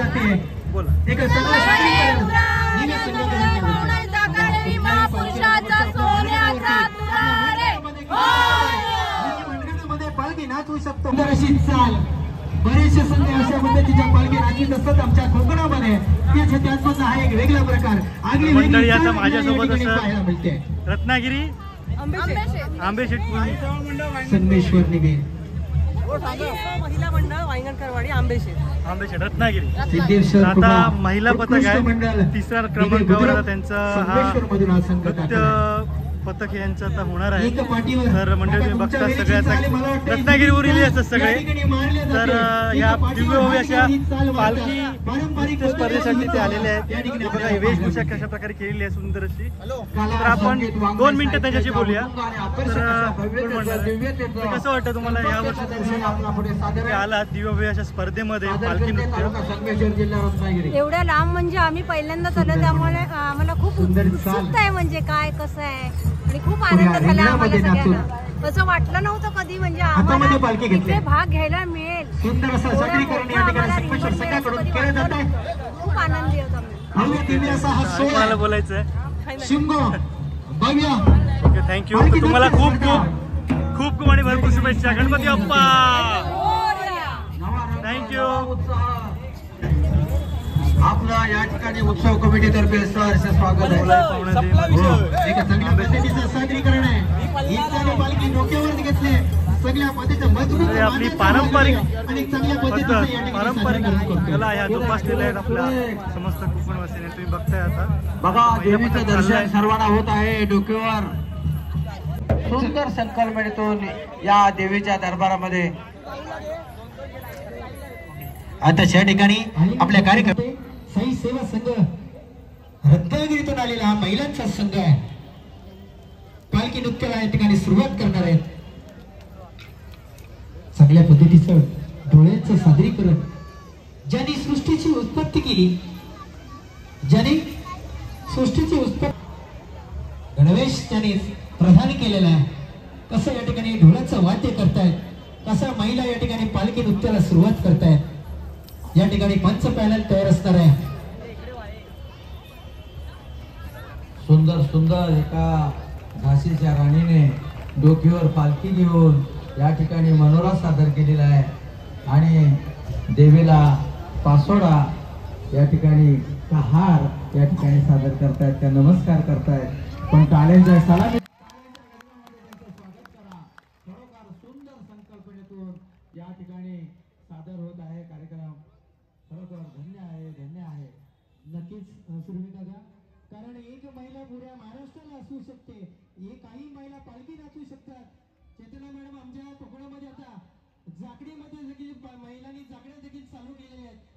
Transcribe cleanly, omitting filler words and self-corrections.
जाते एक चांगलं सादरीकरण नील मंडळामध्ये पालखी नाचवू शकतो अशी चाल बरेचसे संघ अशा पद्धतीच्या पालखी नाचवीत असतात आमच्या कोकणामध्ये त्याचमधला हा एक वेगळा प्रकार आगळी मंडळी आता माझ्यासोबत असं रत्नागिरी आंबेशेट संगमेश्वर निगे महिला मंडळ वांगणकरवाडी आंबेशेट रत्नागिरी आता महिला पथक आहे तिसऱ्या क्रमांकावर त्यांचा हा पथक यांचं आता होणार आहे तर मंडळी तुम्ही बघता सगळ्याचा रत्नागिरीवरील असतात सगळे तर या दिव्य भव्य अशा पालखी स्पर्धेसाठी ते आलेले आहेत बघा वेशभूषा कशा प्रकारे केलेली आहे सुंदर अशी तर आपण 2 मिनिटं त्याच्याशी बोलूया तर कसं वाटतं तुम्हाला या वर्षी आला दिव्य भव्य अशा स्पर्धेमध्ये पालखी नृत्य एवढ्या लांब म्हणजे आम्ही पहिल्यांदाच आलो त्यामुळे आम्हाला खूप उत्सुकता आहे म्हणजे काय कसं आहे आणि खूप आनंद झाला आम्हाला सगळ्यांना असं वाटलं नव्हतं कधी म्हणजे आम्हाला इथे भाग घ्यायला मिळेल खूप आनंदी होतो मला बोलायचं थँक्यू तुम्हाला खूप खूप खूप खूप आणि भरपूर शुभेच्छा गणपती बाप्पा थँक्यू आपला या ठिकाणी उत्सव कमिटीतर्फे सहर्ष स्वागत आहे एक चांगल्या पद्धतीचं सादरीकरण आहे ही पालखी डोक्यावर घेतले सगळ्या पद्धतीचं मजबूत आपली पारंपरिक आणि चांगल्या पद्धतीचं पारंपरिक कला ह्या जोपासलेल्या आहेत आपल्या समस्त कोकणवासीने तुम्ही बघताय आता बघा देवीचं दर्शन सर्वांना होत आहे डोक्यावर सुंदर संकल्पनेतून या देवीच्या दरबारामध्ये आता या ठिकाणी आपल्या कार्यक्रम साई सेवा संघ रत्नागिरीतून आलेला हा महिलांचा संघ आहे पालखी नृत्याला या ठिकाणी सुरुवात करणार आहेत चांगल्या पद्धतीचं डोळ्यांचं सादरीकरण ज्यांनी सृष्टीची उत्पत्ती केली ज्यांनी सृष्टीची उत्पत्ती गणवेश त्याने प्रदान केलेला आहे कसं या ठिकाणी ढोलाचं वाद्य करतायत कसं महिला या ठिकाणी पालखी नृत्याला सुरुवात करतायत या ठिकाणी पंच पॅनल तयार असणार आहे सुंदर सुंदर एका झाशीच्या राणीने डोकीवर पालखी घेऊन या ठिकाणी मनोरा सादर केलेला आहे आणि देवीला पासोडा या ठिकाणी हार या ठिकाणी सादर करतायत त्या नमस्कार करतायत पण टाळ्यांच्या सलामी सुंदर संकल्पनेतून या ठिकाणी सादर होत आहे कार्यक्रम खरोखर धन्य आहे नक्कीच सुरभी दादा कारण एक महिला पुऱ्या महाराष्ट्राला असू शकते काही महिला पालखी नाचू शकतात चेतना मॅडम आमच्या कोकणामध्ये आता जाकडीमध्ये देखील महिलांनी जाकड्या देखील चालू केलेल्या आहेत